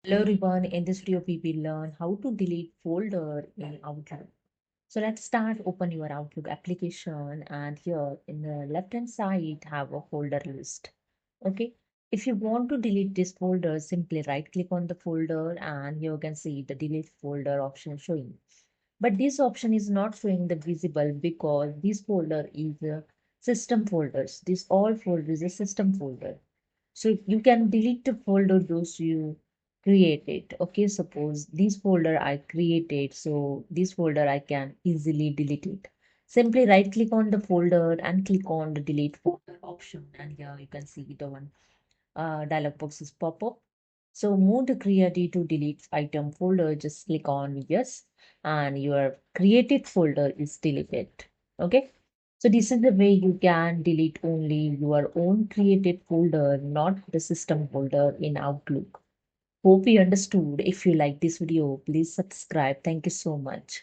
Hello everyone, in this video we will learn how to delete folder in Outlook. So let's start. Open your Outlook application and here in the left hand side have a folder list. Okay. If you want to delete this folder, simply right click on the folder and you can see the delete folder option showing. But this option is not showing the visible because this folder is a system folders. This all folder is a system folder. So you can delete the folder those you created. Okay, suppose this folder I created, so this folder I can easily delete it. Simply right click on the folder and click on the delete folder option, and here you can see the one dialog box is pop up. So move the created to delete item folder, just click on yes, and your created folder is deleted. Okay. So this is the way you can delete only your own created folder, not the system folder in Outlook. Hope you understood. If you like this video, please subscribe. Thank you so much.